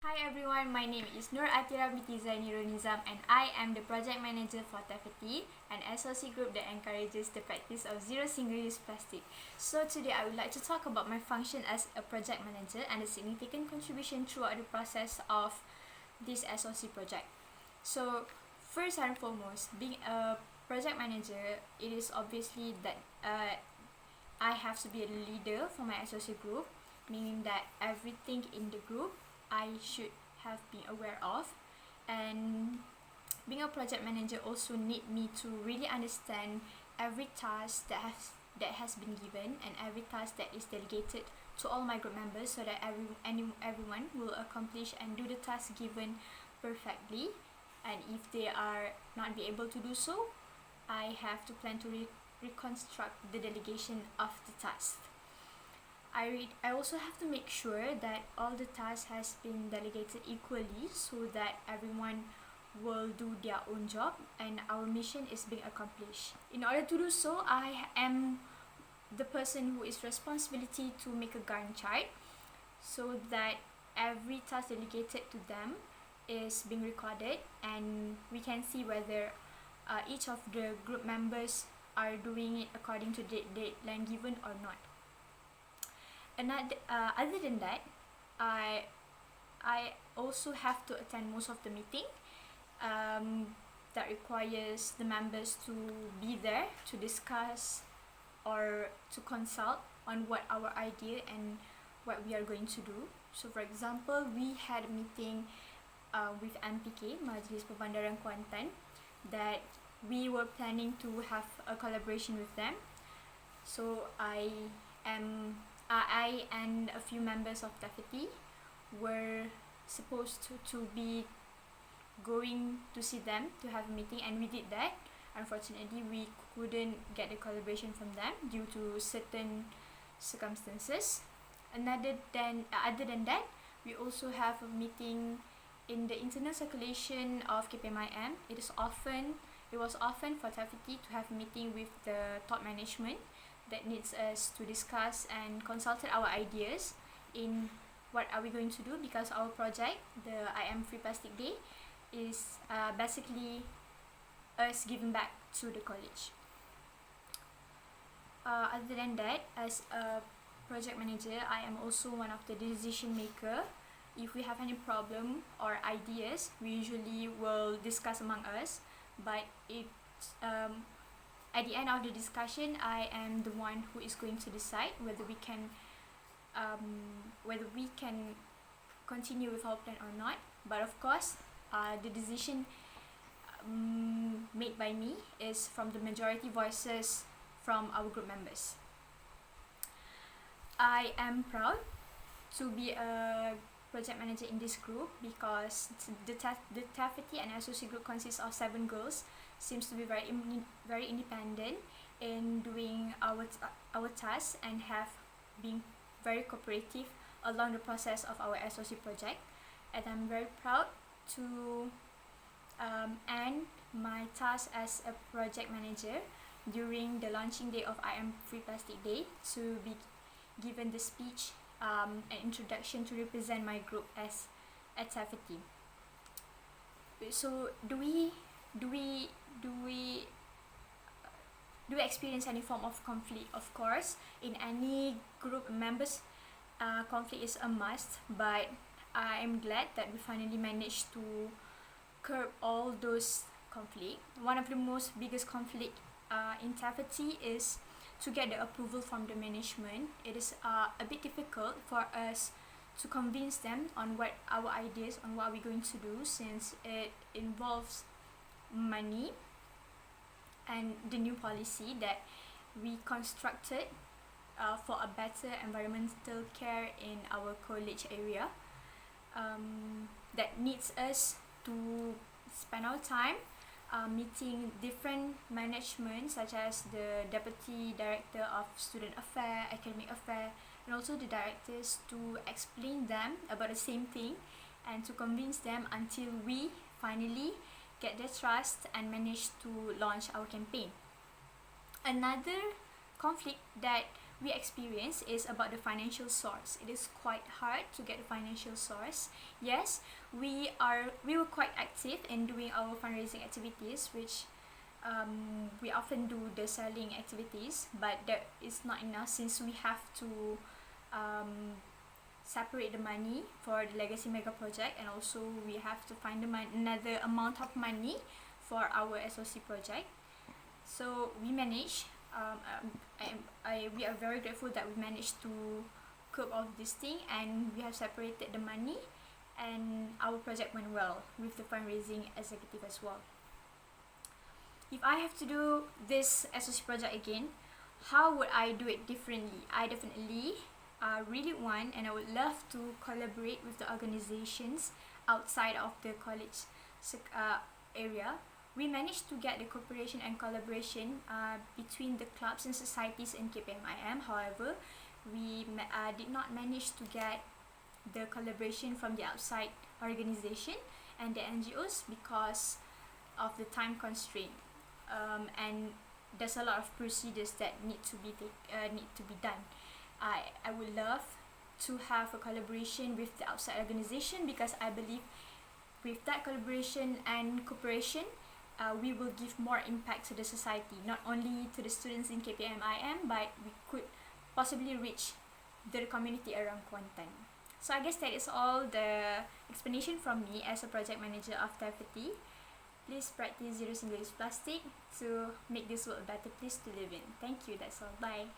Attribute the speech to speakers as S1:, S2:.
S1: Hi everyone, my name is Nur Athirah binti Zainirul Nizam and I am the project manager for Te Fiti, an SOC group that encourages the practice of zero single-use plastic. So today I would like to talk about my function as a project manager and the significant contribution throughout the process of this SOC project. So first and foremost, being a project manager, it is obviously that I have to be a leader for my SOC group, meaning that everything in the group I should have been aware of, and being a project manager also need me to really understand every task that has been given and every task that is delegated to all my group members so that everyone will accomplish and do the task given perfectly. And if they are not be able to do so, I have to plan to reconstruct the delegation of the task. I also have to make sure that all the tasks has been delegated equally so that everyone will do their own job and our mission is being accomplished. In order to do so, I am the person who is responsibility to make a Gantt chart so that every task delegated to them is being recorded and we can see whether each of the group members are doing it according to the deadline given or not. Other than that, I also have to attend most of the meeting that requires the members to be there to discuss or to consult on what our idea and what we are going to do. So for example, we had a meeting with MPK, Majlis Perbandaran Kuantan, that we were planning to have a collaboration with them. So I and a few members of Te Fiti were supposed to be going to see them to have a meeting, and we did that. Unfortunately, we couldn't get the collaboration from them due to certain circumstances. Other than that, we also have a meeting in the internal circulation of KPMIM. It was often for Te Fiti to have a meeting with the top management that needs us to discuss and consult our ideas in what are we going to do, because our project, the I Am Free Plastic Day, is basically us giving back to the college. Other than that, as a project manager, I am also one of the decision maker. If we have any problem or ideas, we usually will discuss among us, but at the end of the discussion, I am the one who is going to decide whether we can continue with our plan or not. But of course, the decision made by me is from the majority voices from our group members. I am proud to be a project manager in this group because the Te Fiti and associate group consists of 7 girls, seems to be very independent in doing our tasks and have been very cooperative along the process of our SOC project. And I'm very proud to end my task as a project manager during the launching day of I Am Free Plastic Day to be given the speech, an introduction to represent my group as at Te Fiti. So do we experience any form of conflict? Of course, in any group members, conflict is a must, but I am glad that we finally managed to curb all those conflict. One of the most biggest conflict in Te Fiti is to get the approval from the management. It is a bit difficult for us to convince them on what our ideas, on what we're going to do, since it involves money and the new policy that we constructed for a better environmental care in our college area, that needs us to spend our time meeting different management, such as the Deputy Director of Student Affairs, Academic Affairs, and also the directors, to explain them about the same thing and to convince them until we finally get their trust and manage to launch our campaign. Another conflict that we experience is about the financial source. It is quite hard to get a financial source. Yes, we were quite active in doing our fundraising activities, which we often do the selling activities, but that is not enough since we have to separate the money for the legacy mega project, and also we have to find another amount of money for our SOC project. So we managed, we are very grateful that we managed to cope all this thing, and we have separated the money, and our project went well with the fundraising executive as well. If I have to do this SOC project again, how would I do it differently? I definitely really want, and I would love to collaborate with the organizations outside of the college area. We managed to get the cooperation and collaboration between the clubs and societies in KPMIM. However, we did not manage to get the collaboration from the outside organization and the NGOs because of the time constraint. And there's a lot of procedures that need to be done. I would love to have a collaboration with the outside organization, because I believe with that collaboration and cooperation, we will give more impact to the society, not only to the students in KPMIM, but we could possibly reach the community around Kuantan. So I guess that is all the explanation from me as a project manager of Te Fiti. Please practice zero single-use plastic to make this world a better place to live in. Thank you, that's all. Bye.